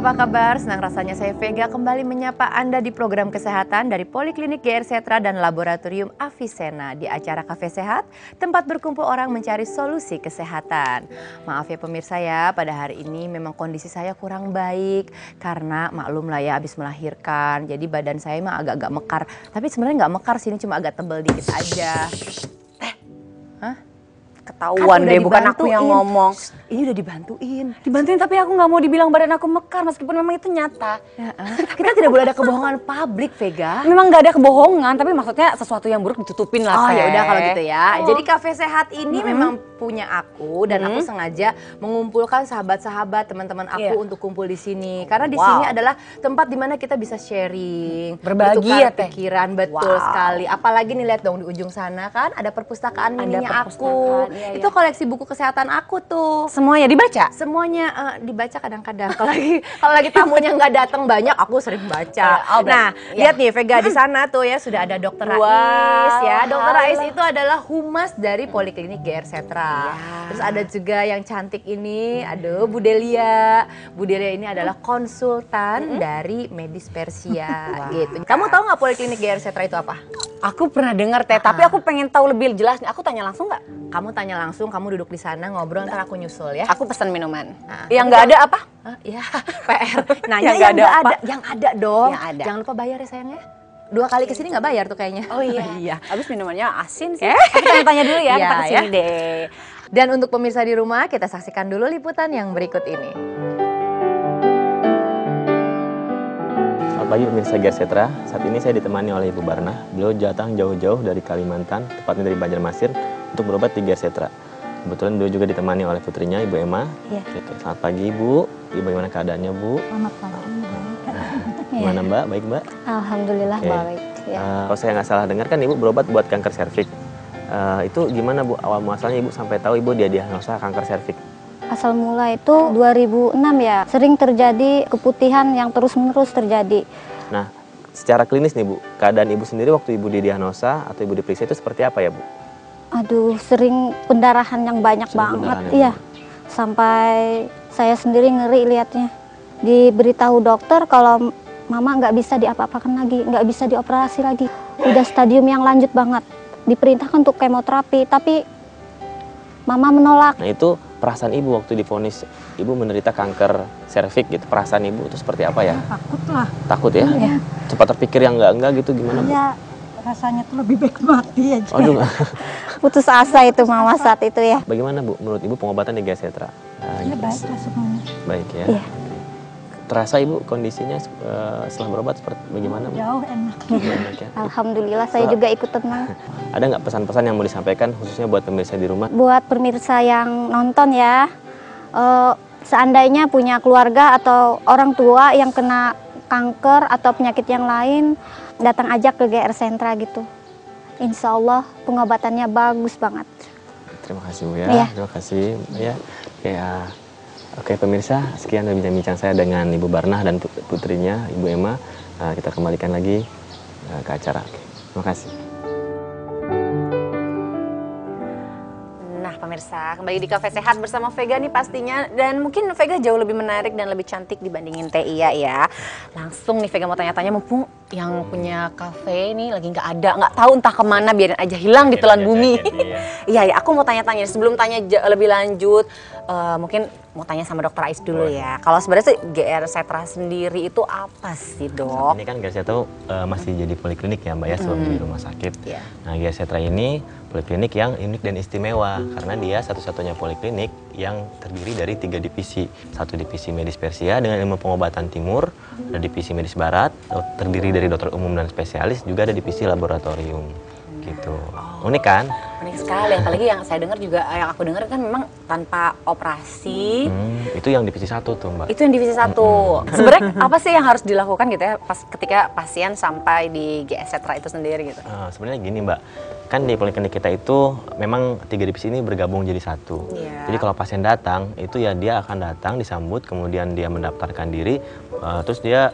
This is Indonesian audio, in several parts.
apa kabar? Senang rasanya saya Vega kembali menyapa Anda di program kesehatan dari Poliklinik GR Setra dan Laboratorium Avicenna di acara Cafe Sehat, tempat berkumpul orang mencari solusi kesehatan. Maaf ya pemirsa ya, pada hari ini memang kondisi saya kurang baik karena maklum lah ya habis melahirkan. Jadi badan saya emang agak-agak mekar, tapi sebenarnya nggak mekar sih, ini cuma agak tebal dikit aja. Hah? Ketahuan deh, bukan aku yang ngomong. Ini udah dibantuin. Dibantuin tapi aku nggak mau dibilang badan aku mekar meskipun memang itu nyata. Ya, kita tidak boleh ada kebohongan publik, Vega. Memang nggak ada kebohongan, tapi maksudnya sesuatu yang buruk ditutupin lah. Oh ya udah kalau gitu ya. Jadi Cafe Sehat ini memang punya aku dan aku sengaja mengumpulkan sahabat-sahabat teman-teman aku untuk kumpul di sini. Karena di sini adalah tempat di mana kita bisa sharing, berbagi ya, Teh. pikiran, betul sekali. Apalagi nih lihat dong di ujung sana kan ada perpustakaan mininya aku. Iya, itu koleksi buku kesehatan aku tuh. Semuanya dibaca? Semuanya dibaca kadang-kadang. Kalau lagi tamunya nggak datang banyak, aku sering baca. Nah, lihat nih Vega di sana tuh ya sudah ada Dokter Rais ya. Dokter Rais itu adalah humas dari Poliklinik GR Setra. Terus ada juga yang cantik ini, aduh Bu Delia. Bu Delia ini adalah konsultan dari Medis Persia gitu. Kamu tahu nggak Poliklinik GR Setra itu apa? Aku pernah dengar Teh, tapi aku pengen tahu lebih jelas. Aku tanya langsung nggak? Kamu tanya langsung, kamu duduk di sana ngobrol, ntar aku nyusul ya. Aku pesan minuman. Yang nggak ada apa? Ya, PR. Nanya Yang yang nggak ada apa? Yang ada dong. Yang ada. Jangan lupa bayar ya sayangnya. 2 kali kesini nggak bayar tuh kayaknya. Oh iya. Abis minumannya asin sih. Aku tanya-tanya dulu ya, kita kesini deh. Dan untuk pemirsa di rumah, kita saksikan dulu liputan yang berikut ini. Selamat pagi pemirsa GR Setra. Saat ini saya ditemani oleh Ibu Barna. Beliau datang jauh-jauh dari Kalimantan, tepatnya dari Banjarmasin, untuk berobat di GR Setra. Kebetulan beliau juga ditemani oleh putrinya, Ibu Emma. Iya. Gitu. Selamat pagi Ibu. Ibu bagaimana keadaannya Bu? Selamat pagi. Gimana Mbak? Baik Mbak? Alhamdulillah baik. Ya. Kalau saya nggak salah dengar kan Ibu berobat buat kanker serviks. Itu gimana Bu? Awal muasalnya Ibu sampai tahu Ibu diagnosa kanker serviks? Asal mula itu 2006 ya. Sering terjadi keputihan yang terus-menerus terjadi. Nah, secara klinis nih Bu, keadaan Ibu sendiri waktu Ibu didiagnosa atau Ibu diperiksa itu seperti apa ya Bu? Aduh, sering pendarahan yang banyak banget. Iya. Sampai saya sendiri ngeri lihatnya. Diberitahu dokter kalau mama nggak bisa diapa-apakan lagi, nggak bisa dioperasi lagi. Udah stadium yang lanjut banget. Diperintahkan untuk kemoterapi, tapi mama menolak. Nah itu perasaan Ibu waktu divonis Ibu menderita kanker serviks gitu, perasaan Ibu itu seperti apa ya? Takut lah. Takut ya? Iya. Cepat terpikir yang enggak gitu gimana Bu? Ya, rasanya tuh lebih baik mati aja. Aduh. Putus asa itu mama saat itu ya. Bagaimana Bu menurut Ibu pengobatan di GR Setra? Ya baik lah semuanya. Baik ya. Iya. Terasa Ibu kondisinya setelah berobat seperti bagaimana Bu? Jauh enak. Enak ya? Alhamdulillah saya juga ikut tenang. Ada nggak pesan-pesan yang mau disampaikan khususnya buat pemirsa di rumah? Buat pemirsa yang nonton ya, seandainya punya keluarga atau orang tua yang kena kanker atau penyakit yang lain, datang aja ke GR Setra gitu. Insya Allah pengobatannya bagus banget. Terima kasih Bu ya, Iya. terima kasih ya. Oke pemirsa, sekian bincang-bincang saya dengan Ibu Barnah dan putrinya Ibu Emma. Kita kembalikan lagi ke acara. Terima kasih. Nah pemirsa, kembali di Cafe Sehat bersama Vega nih pastinya. Dan mungkin Vega jauh lebih menarik dan lebih cantik dibandingin Teh Iya ya. Langsung nih Vega mau tanya-tanya, mumpung yang punya kafe ini lagi nggak ada, nggak tahu entah kemana, biarin aja hilang di telan bumi. Iya ya, aku mau tanya-tanya sebelum tanya lebih lanjut, mungkin mau tanya sama Dokter Ais dulu ya. Kalau sebenarnya GR Setra sendiri itu apa sih Dok? Ini kan GR Setra masih jadi poliklinik ya Mbak ya, sebelum di rumah sakit. Yeah. Nah GR Setra ini poliklinik yang unik dan istimewa karena dia satu-satunya poliklinik yang terdiri dari 3 divisi. Satu divisi medis Persia dengan ilmu pengobatan timur, ada divisi medis barat, terdiri dari dokter umum dan spesialis, juga ada divisi laboratorium. Gitu. Unik kan? Unik sekali, apalagi yang saya dengar juga, yang aku dengar kan memang tanpa operasi. Itu yang divisi 1 tuh Mbak. Itu yang divisi 1. Sebenarnya apa sih yang harus dilakukan gitu ya ketika pasien sampai di GR Setra itu sendiri gitu? Sebenarnya gini Mbak, kan di poliklinik kita itu memang 3 divisi ini bergabung jadi satu. Yeah. Jadi kalau pasien datang, itu ya dia akan datang, disambut, kemudian dia mendaftarkan diri, terus dia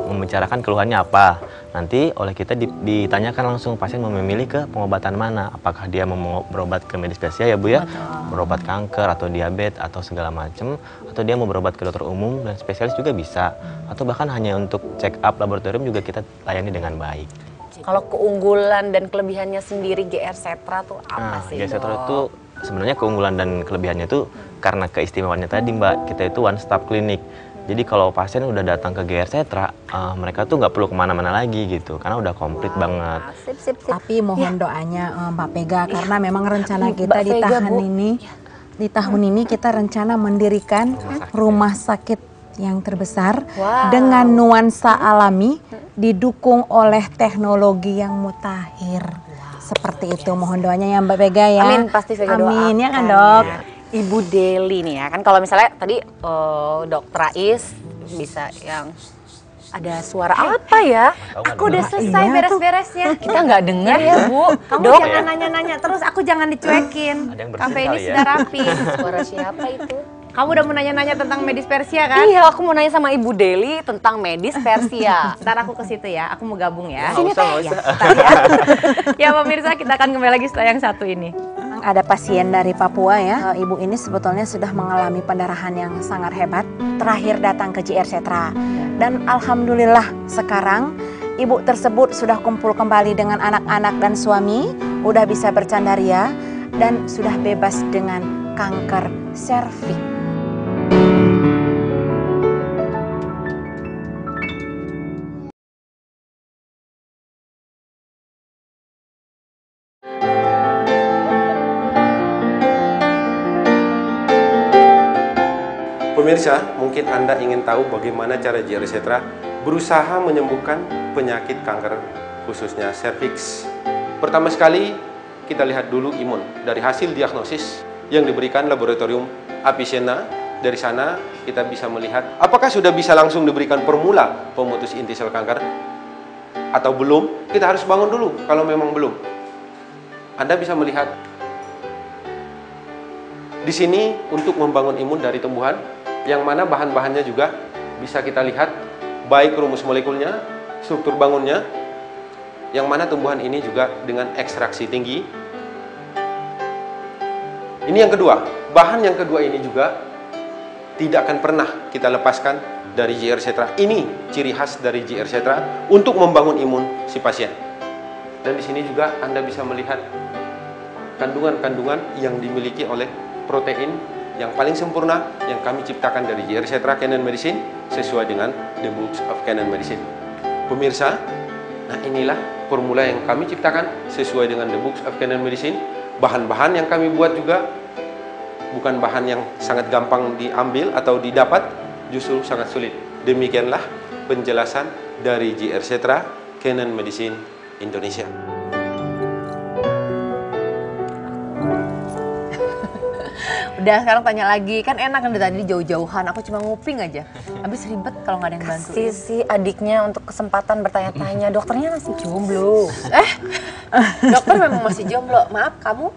membicarakan keluhannya apa. Nanti oleh kita ditanyakan langsung pasien mau memilih ke pengobatan mana. Apakah dia mau berobat ke medis persia ya Bu ya, berobat kanker atau diabetes atau segala macam, atau dia mau berobat ke dokter umum dan spesialis juga bisa, atau bahkan hanya untuk check up laboratorium juga kita layani dengan baik. Kalau keunggulan dan kelebihannya sendiri GR Setra tuh apa sih? GR Setra itu sebenarnya keunggulan dan kelebihannya itu karena keistimewaannya tadi Mbak, kita itu one stop klinik. Jadi kalau pasien udah datang ke GR Setra, mereka tuh nggak perlu kemana-mana lagi gitu, karena udah komplit banget. Sip. Tapi mohon doanya Mbak Pega, karena memang rencana kita Mbak di Vega, tahun Bu. ini, di tahun ini kita rencana mendirikan rumah sakit yang terbesar dengan nuansa alami, didukung oleh teknologi yang mutakhir. Seperti itu, mohon doanya ya Mbak Vega ya. Amin, pasti Vega doakan. Amin ya kan Dok. Ya. Ibu Deli nih ya kan, kalau misalnya tadi Dokter Rais bisa yang ada suara apa ya? Aku udah selesai Iya, beres-beresnya. Kita nggak dengar ya Bu. Kamu Dok, jangan nanya-nanya terus, aku jangan dicuekin. Ada yang bersih Kafe ini kali ya. sudah rapi. suara siapa itu? Kamu udah mau nanya-nanya tentang medis persia kan? Iya, aku mau nanya sama Ibu Deli tentang medis persia. Ntar aku ke situ ya, aku mau gabung ya. Nggak usah, nggak usah. Ya pemirsa, kita akan kembali lagi setelah yang satu ini. Ada pasien dari Papua ya, ibu ini sebetulnya sudah mengalami pendarahan yang sangat hebat. Terakhir datang ke GR Setra. Dan alhamdulillah sekarang ibu tersebut sudah kumpul kembali dengan anak-anak dan suami, udah bisa bercandaria dan sudah bebas dengan kanker serviks. Pemirsa, mungkin Anda ingin tahu bagaimana cara GR Setra berusaha menyembuhkan penyakit kanker, khususnya serviks. Pertama sekali, kita lihat dulu imun. Dari hasil diagnosis yang diberikan laboratorium Avicenna, dari sana kita bisa melihat apakah sudah bisa langsung diberikan formula pemutus inti sel kanker atau belum. Kita harus bangun dulu kalau memang belum. Anda bisa melihat di sini untuk membangun imun dari tumbuhan, yang mana bahan-bahannya juga bisa kita lihat, baik rumus molekulnya, struktur bangunnya, yang mana tumbuhan ini juga dengan ekstraksi tinggi. Ini yang kedua, bahan yang kedua ini juga tidak akan pernah kita lepaskan dari GR Setra. Ini ciri khas dari GR Setra untuk membangun imun si pasien. Dan di sini juga Anda bisa melihat kandungan-kandungan yang dimiliki oleh protein yang paling sempurna yang kami ciptakan dari GR Setra Canon Medicine sesuai dengan The Books of Canon Medicine. Pemirsa, nah inilah formula yang kami ciptakan sesuai dengan The Books of Canon Medicine. Bahan-bahan yang kami buat juga bukan bahan yang sangat gampang diambil atau didapat, justru sangat sulit. Demikianlah penjelasan dari GR Setra Canon Medicine Indonesia. Udah, sekarang tanya lagi, kan enak kan dari tadi jauh-jauhan, aku cuma nguping aja. Habis ribet kalau nggak ada yang bantu. Kasih si adiknya untuk kesempatan bertanya-tanya. Dokternya masih jomblo. Dokter memang masih jomblo, maaf kamu?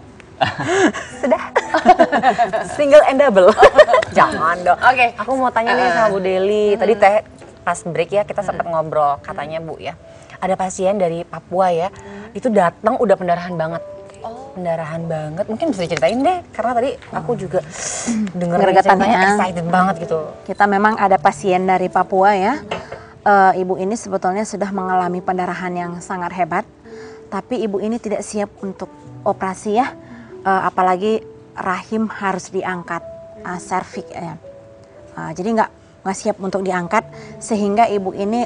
Sudah. Single and double. Jangan dong. Oke. Aku mau tanya nih sama Bu Deli. Tadi pas break ya kita sempat ngobrol. Katanya Bu ya, ada pasien dari Papua ya, itu datang udah pendarahan banget. Pendarahan banget. Mungkin bisa diceritain deh, karena tadi aku juga denger ceritanya excited banget gitu. Kita memang ada pasien dari Papua ya. Ibu ini sebetulnya sudah mengalami pendarahan yang sangat hebat, tapi ibu ini tidak siap untuk operasi ya. Apalagi rahim harus diangkat, serviks ya. Jadi nggak siap untuk diangkat, sehingga ibu ini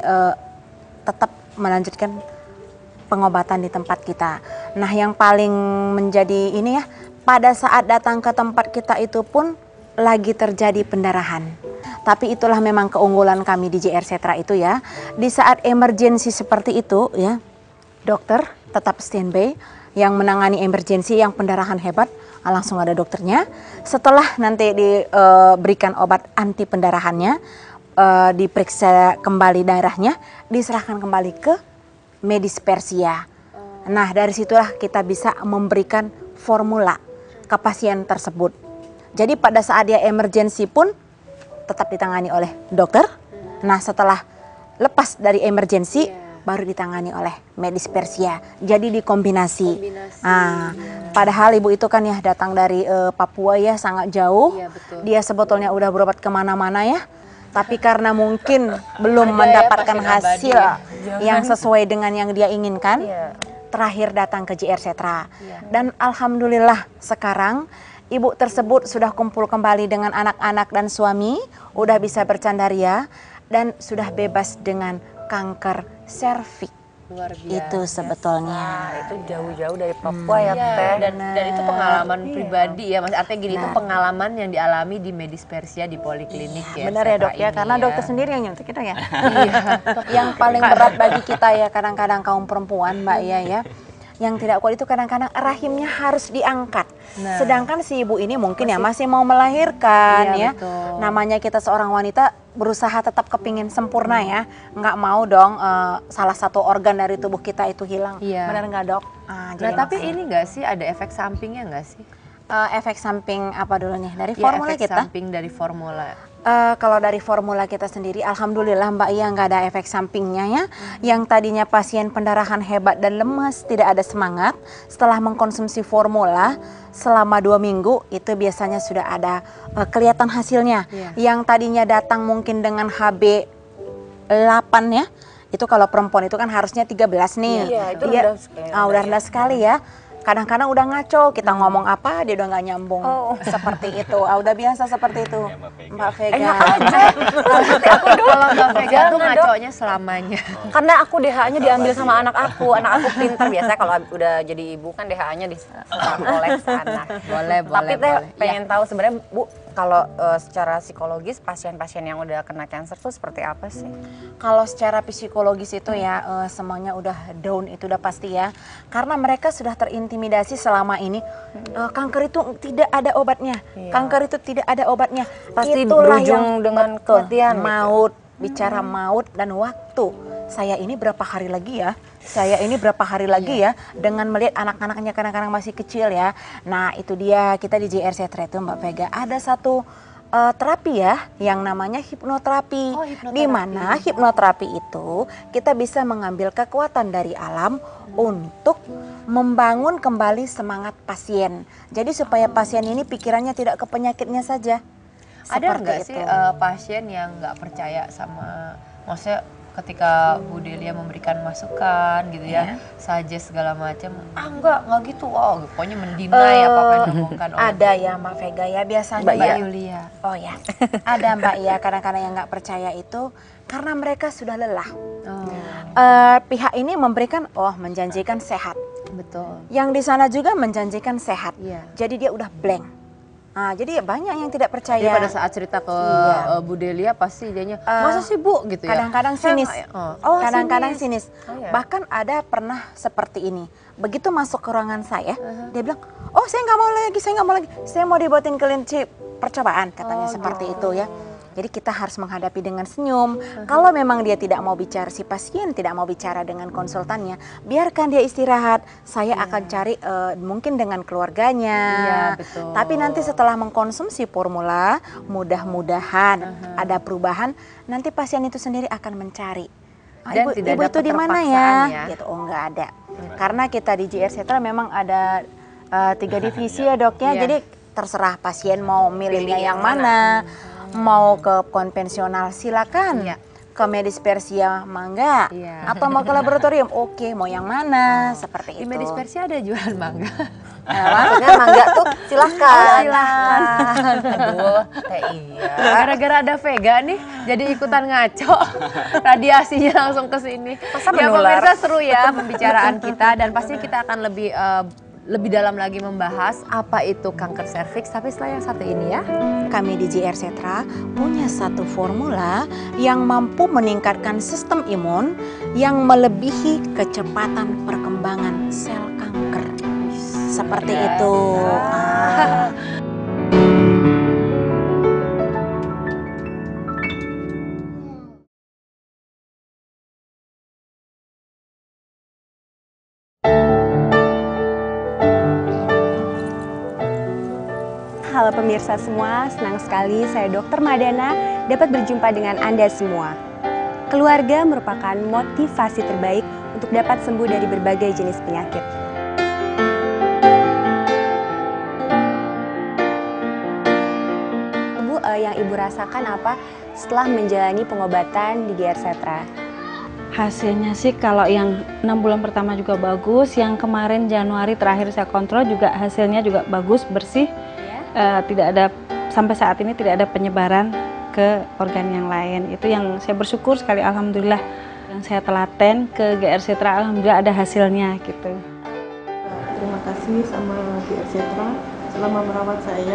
tetap melanjutkan pengobatan di tempat kita. Nah, yang paling menjadi ini ya, pada saat datang ke tempat kita itu pun lagi terjadi pendarahan. Tapi itulah memang keunggulan kami di GR Setra itu ya. Di saat emergensi seperti itu ya, dokter tetap standby yang menangani emergensi yang pendarahan hebat, langsung ada dokternya. Setelah nanti diberikan obat anti pendarahannya, diperiksa kembali darahnya, diserahkan kembali ke medis persia. Nah, dari situlah kita bisa memberikan formula ke pasien tersebut. Jadi pada saat dia emergensi pun tetap ditangani oleh dokter. Nah, setelah lepas dari emergensi, baru ditangani oleh medis Persia. Jadi dikombinasi. Nah, padahal ibu itu kan ya datang dari Papua ya, sangat jauh. Iya, betul. Dia sebetulnya udah berobat kemana-mana ya. Tapi karena mungkin belum mendapatkan hasil yang sesuai dengan yang dia inginkan, terakhir datang ke JR Setra. Dan alhamdulillah sekarang ibu tersebut sudah kumpul kembali dengan anak-anak dan suami, udah bisa bercandaria, dan sudah bebas dengan kanker serviks. Luar biasa. Itu sebetulnya. Nah, itu jauh-jauh dari Papua ya, Teh. Dan itu pengalaman pribadi ya, Mas. Artinya gini, itu pengalaman yang dialami di medis Persia di poliklinik ya. Benar ya dok ya, ini karena ya. dokter sendiri yang nyuntik itu ya. Yang paling berat bagi kita ya kadang-kadang kaum perempuan Mbak ya. Yang tidak kuat itu kadang-kadang rahimnya harus diangkat. Sedangkan si ibu ini mungkin ya masih mau melahirkan ya. Betul. Namanya kita seorang wanita berusaha tetap kepingin sempurna ya. Nggak mau dong salah satu organ dari tubuh kita itu hilang. Iya. Benar nggak dok? Nah, jadi tapi maksud- ini nggak sih ada efek sampingnya nggak sih? efek samping apa dulu nih dari Ya, formula efek kita? samping dari formula. Kalau dari formula kita sendiri, alhamdulillah Mbak Ia nggak ada efek sampingnya ya. Yang tadinya pasien pendarahan hebat dan lemas, tidak ada semangat, setelah mengkonsumsi formula selama 2 minggu itu biasanya sudah ada kelihatan hasilnya. Yang tadinya datang mungkin dengan HB 8 ya, itu kalau perempuan itu kan harusnya 13 nih. Iya, itu Dia- rendah sekali. udah rendah sekali ya. Kadang-kadang udah ngaco, kita ngomong apa dia udah nggak nyambung. Seperti itu, udah biasa seperti itu. Mbak Vega. Kalau Mbak Vega tuh ngaconya selamanya. Karena aku DH-nya diambil sama anak aku pintar. Biasanya kalau udah jadi ibu kan DH-nya oleh anak. Boleh, Tapi Teh boleh. pengen tahu sebenarnya Bu, kalau secara psikologis pasien-pasien yang udah kena cancer tuh seperti apa sih? Kalau secara psikologis itu ya semuanya udah down, itu udah pasti ya. Karena mereka sudah terintimidasi selama ini. Kanker itu tidak ada obatnya. Kanker itu tidak ada obatnya. Pasti Itulah berujung dengan betul, kematian gitu. maut, bicara maut dan waktu. Saya ini berapa hari lagi ya? Saya ini berapa hari lagi ya? Dengan melihat anak-anaknya kadang-kadang masih kecil ya. Nah itu dia, kita di JR Setra itu Mbak Vega ada satu terapi ya yang namanya hipnoterapi. Di mana hipnoterapi itu kita bisa mengambil kekuatan dari alam untuk membangun kembali semangat pasien. Jadi supaya pasien ini pikirannya tidak ke penyakitnya saja. Ada Seperti nggak sih itu. pasien yang nggak percaya sama, maksudnya ketika Bu Delia memberikan masukan gitu ya, suggest segala macam, enggak gitu, pokoknya mendinai apa-apa yang diomongkan oleh Ada ya Mbak Vega ya biasanya Mbak Yulia. Oh ya, ada Mbak ya kadang-kadang yang nggak percaya itu karena mereka sudah lelah. Pihak ini memberikan, menjanjikan sehat. Betul. Yang di sana juga menjanjikan sehat. Iya. Jadi dia udah blank. Nah, jadi ya banyak yang tidak percaya. Jadi pada saat cerita ke Bu Delia pasti dianya, masa sih Bu gitu ya? Kadang-kadang sinis. Kadang-kadang sinis. iya. Bahkan ada pernah seperti ini. Begitu masuk ke ruangan saya, dia bilang, saya nggak mau lagi, saya nggak mau lagi. Saya mau dibuatin kelinci percobaan, katanya seperti itu ya. Jadi kita harus menghadapi dengan senyum. Kalau memang dia tidak mau bicara, si pasien tidak mau bicara dengan konsultannya, biarkan dia istirahat. Saya akan cari mungkin dengan keluarganya. Iya, betul. Tapi nanti setelah mengkonsumsi formula, mudah-mudahan ada perubahan. Nanti pasien itu sendiri akan mencari. Dan tidak Ibu ada itu di mana keterpaksaan ya? ya? Gitu. Nggak ada. Karena kita di JR Setra memang ada 3 divisi ya dok ya. Iya. Jadi terserah pasien mau milihnya yang mana. Mau ke konvensional silakan. Iya. Ke medis Persia mangga. Iya. Atau mau ke laboratorium, oke, mau yang mana? Seperti Di itu. medis Persia ada jualan mangga. Maksudnya mangga tuh silahkan. Aduh, Iya. gara-gara ada Vega nih, jadi ikutan ngaco. Radiasinya langsung ke sini. Masa Ya menular? pemirsa, seru ya pembicaraan kita, dan pasti kita akan lebih dalam lagi membahas apa itu kanker serviks, tapi setelah yang satu ini ya. Kami di JR Setra punya satu formula yang mampu meningkatkan sistem imun yang melebihi kecepatan perkembangan sel kanker. Seperti itu. Halo pemirsa semua, senang sekali saya Dr. Madana dapat berjumpa dengan Anda semua. Keluarga merupakan motivasi terbaik untuk dapat sembuh dari berbagai jenis penyakit. Bu, yang Ibu rasakan apa setelah menjalani pengobatan di GR Setra? Hasilnya sih kalau yang 6 bulan pertama juga bagus, yang kemarin Januari terakhir saya kontrol juga hasilnya juga bagus, bersih. Tidak ada, sampai saat ini tidak ada penyebaran ke organ yang lain. Itu yang saya bersyukur sekali, alhamdulillah. Yang saya telaten ke GR Setra, alhamdulillah ada hasilnya gitu. Terima kasih sama GR Setra selama merawat saya,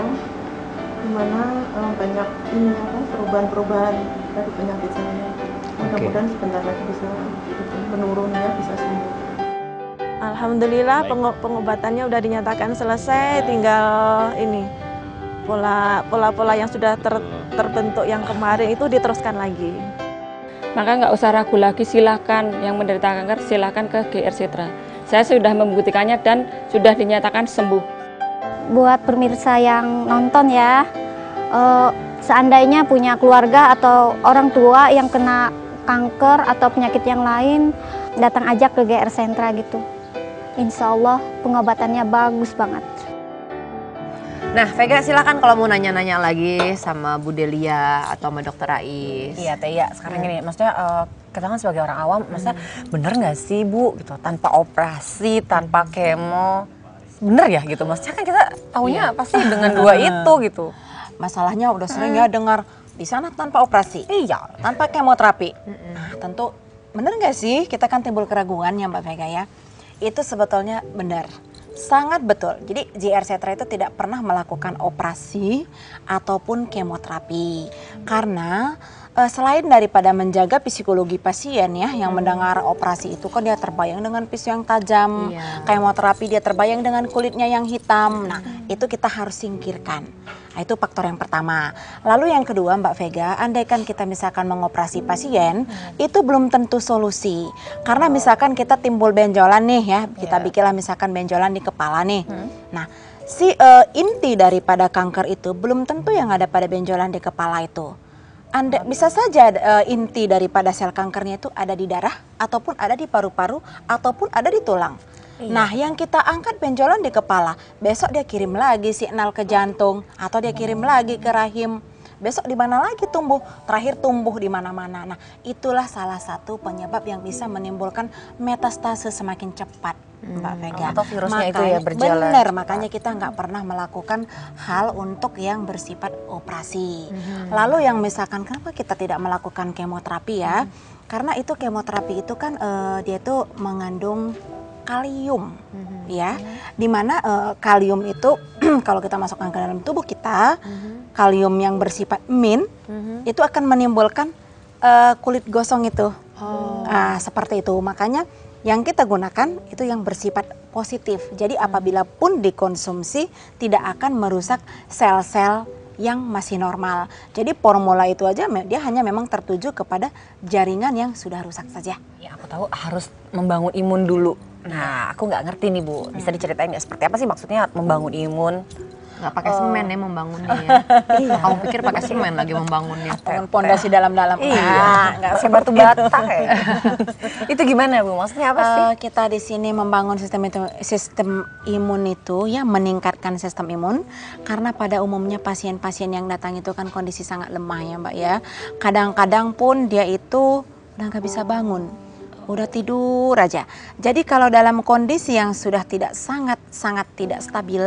dimana banyak perubahan-perubahan dari penyakit saya. Mudah-mudahan sebentar lagi bisa menurun ya, bisa sembuh. Alhamdulillah pengobatannya udah dinyatakan selesai, tinggal ini pola-pola yang sudah terbentuk yang kemarin itu diteruskan lagi. Maka nggak usah ragu lagi, silakan yang menderita kanker silakan ke GR Setra. Saya sudah membuktikannya dan sudah dinyatakan sembuh. Buat pemirsa yang nonton ya, seandainya punya keluarga atau orang tua yang kena kanker atau penyakit yang lain, datang aja ke GR Setra gitu. Insya Allah pengobatannya bagus banget. Nah, Vega silakan kalau mau nanya-nanya lagi sama Bu Delia atau sama Dokter Ais. Iya, Teh, ya. Sekarang gini, maksudnya kita kan sebagai orang awam, maksudnya bener nggak sih Bu, gitu, tanpa operasi, tanpa kemo, bener ya gitu? Maksudnya kan kita taunya pasti dengan dua itu gitu. Masalahnya udah sering ya dengar di sana tanpa operasi, tanpa kemoterapi. Nah, tentu bener nggak sih? Kita kan timbul keraguan ya Mbak Vega ya. Itu sebetulnya benar. Sangat betul. Jadi GR Setra itu tidak pernah melakukan operasi ataupun kemoterapi. Karena selain daripada menjaga psikologi pasien ya, yang mendengar operasi itu kan dia terbayang dengan pisau yang tajam, kemoterapi dia terbayang dengan kulitnya yang hitam. Nah, itu kita harus singkirkan. Nah, itu faktor yang pertama. Lalu yang kedua Mbak Vega, andaikan kita misalkan mengoperasi pasien, itu belum tentu solusi. Karena misalkan kita timbul benjolan nih ya, kita bikinlah misalkan benjolan di kepala nih. Nah, si inti daripada kanker itu belum tentu yang ada pada benjolan di kepala itu. Bisa saja inti daripada sel kankernya itu ada di darah, ataupun ada di paru-paru, ataupun ada di tulang. Nah, yang kita angkat benjolan di kepala, besok dia kirim lagi signal ke jantung, atau dia kirim lagi ke rahim. Besok di mana lagi tumbuh? Terakhir tumbuh di mana-mana. Nah, itulah salah satu penyebab yang bisa menimbulkan metastase semakin cepat, Mbak Vega. Atau virusnya itu ya berjalan. Benar, makanya kita nggak pernah melakukan hal untuk yang bersifat operasi. Lalu yang misalkan kenapa kita tidak melakukan kemoterapi ya? Karena itu kemoterapi itu kan dia tuh mengandung kalium, ya, dimana kalium itu kalau kita masukkan ke dalam tubuh kita, kalium yang bersifat min itu akan menimbulkan kulit gosong itu, seperti itu. Makanya yang kita gunakan itu yang bersifat positif. Jadi apabila pun dikonsumsi tidak akan merusak sel-sel yang masih normal. Jadi formula itu aja dia hanya memang tertuju kepada jaringan yang sudah rusak saja. Ya, aku tahu harus membangun imun dulu. Nah, aku nggak ngerti nih Bu, bisa diceritain nggak seperti apa sih maksudnya membangun imun? Nggak pakai semen ya membangunnya ya. Kamu pikir pakai semen lagi membangunnya? Dengan pondasi dalam-dalam. Iya, nggak kayak batu bata ya. Itu gimana Bu? Maksudnya apa sih? Kita di sini membangun sistem imun itu ya, meningkatkan sistem imun. Karena pada umumnya pasien-pasien yang datang itu kan kondisi sangat lemah ya Mbak ya. Kadang-kadang pun dia itu udah nggak bisa bangun. Udah tidur aja. Jadi kalau dalam kondisi yang sudah sangat tidak stabil,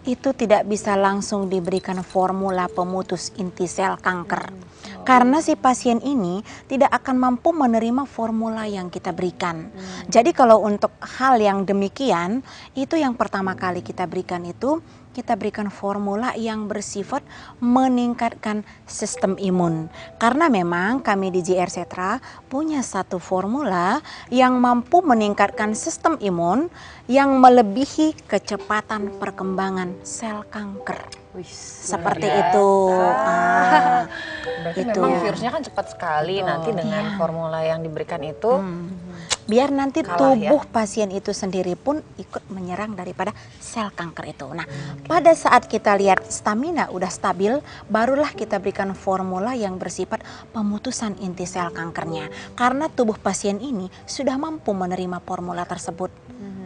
itu tidak bisa langsung diberikan formula pemutus inti sel kanker. Karena si pasien ini tidak akan mampu menerima formula yang kita berikan. Jadi kalau untuk hal yang demikian, itu yang pertama kali kita berikan itu, kita berikan formula yang bersifat meningkatkan sistem imun. Karena memang kami di GR Setra punya satu formula yang mampu meningkatkan sistem imun yang melebihi kecepatan perkembangan sel kanker. Seperti itu. Berarti memang virusnya kan cepat sekali nanti dengan formula yang diberikan itu. biar nanti Kalah, tubuh pasien itu sendiri pun ikut menyerang daripada sel kanker itu. Nah, pada saat kita lihat stamina udah stabil, barulah kita berikan formula yang bersifat pemutusan inti sel kankernya. Karena tubuh pasien ini sudah mampu menerima formula tersebut.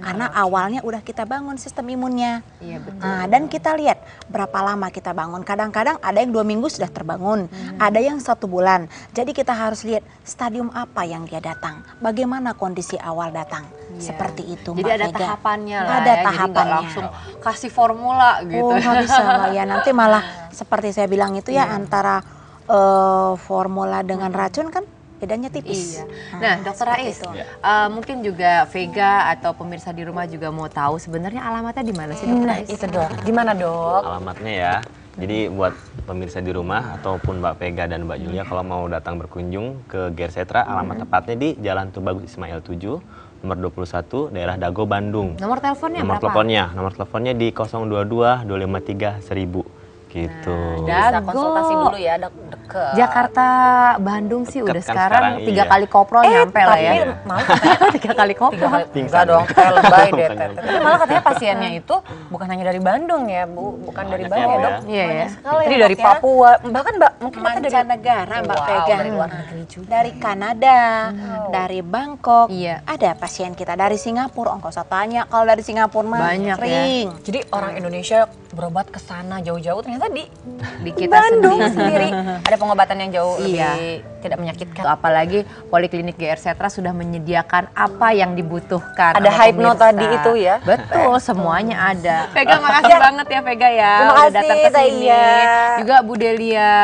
Karena awalnya udah kita bangun sistem imunnya. Iya, betul. Nah, dan kita lihat berapa lama kita bangun. Kadang-kadang ada yang 2 minggu sudah terbangun, ada yang 1 bulan. Jadi kita harus lihat stadium apa yang dia datang, bagaimana kondisi awal datang. Seperti itu, Jadi Mbak ada Vega. tahapannya lah Ada ya, jadi tahapannya. nggak langsung kasih formula gitu. Oh, nggak bisa, Mbak. Ya nanti malah seperti saya bilang itu ya, antara formula dengan racun kan bedanya tipis. Iya. Nah, Dokter seperti Rais, itu. mungkin juga Vega atau pemirsa di rumah juga mau tahu sebenarnya alamatnya di mana sih, Dokter Rais? Itu dok, gimana dok? Alamatnya ya. Jadi buat pemirsa di rumah ataupun Mbak Vega dan Mbak Julia kalau mau datang berkunjung ke GR Setra, alamat tepatnya di Jalan Tubagus Ismail 7, nomor 21, daerah Dago, Bandung. Nomor teleponnya Nomor berapa? teleponnya di 022 253 1000 gitu. Bisa konsultasi dulu ya deket. Jakarta, Bandung sih Deket udah kan sekarang sekarang, 3 iya. kali koprol nyampe lah ya. Tapi malah katanya 3 kali koprol. enggak dong, kita lebay deh. Bukan Teteh. Tapi malah katanya pasiennya itu bukan hanya dari Bandung ya Bu, bukan dari Banyak Bandung ya, ya dok. Iya ya. Jadi dari Papua, bahkan Mbak mungkin Mbak dari Mancanegara, Mbak Wow, Vega. dari luar negeri juga. Dari Kanada, dari Bangkok, Iya. ada pasien kita dari Singapura. Nggak usah tanya, kalau dari Singapura mah Banyak ya. sering. Jadi orang Indonesia berobat ke sana jauh-jauh ternyata di Kita Bandung sendiri. sendiri ada pengobatan yang jauh Iya. lebih tidak menyakitkan. Apalagi Poliklinik GR Setra sudah menyediakan apa yang dibutuhkan. Ada sama hypno pemirsa. tadi itu ya. Betul, semuanya ada. Vega, makasih banget ya Vega ya. Terima udah kasih, datang ke sini. Taya. Juga Bu Delia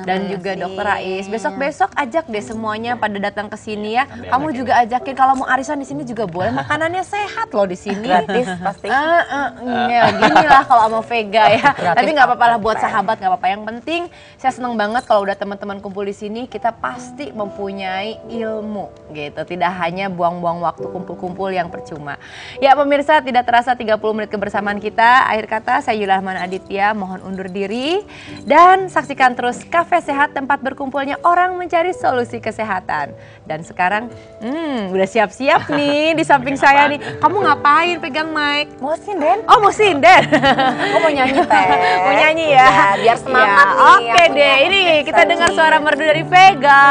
dan makasih. juga Dokter Rais. Besok-besok ajak deh semuanya pada datang ke sini ya. Kamu juga ajakin kalau mau arisan di sini juga boleh. Makanannya sehat loh di sini. Gratis pasti. Ya, gini lah kalau sama Vega ya. Gratis Tapi nggak apa-apa lah buat apa? sahabat, nggak apa-apa. Yang penting saya seneng banget kalau udah teman-teman kumpul di sini, kita pasti mempunyai ilmu gitu. Tidak hanya buang-buang waktu kumpul-kumpul yang percuma. Ya pemirsa, tidak terasa 30 menit kebersamaan kita. Akhir kata saya Yulahman Aditya mohon undur diri dan saksikan terus Cafe Sehat, tempat berkumpulnya orang mencari solusi kesehatan. Dan sekarang udah siap-siap nih di samping saya nih. Kamu ngapain pegang mic? Mau sinden? Oh, mau sinden. Aku mau nyanyi teh. Mau nyanyi ya? Biar semangat Ya, nih. Oke deh, ini kita dengar suara merdu dari Vega.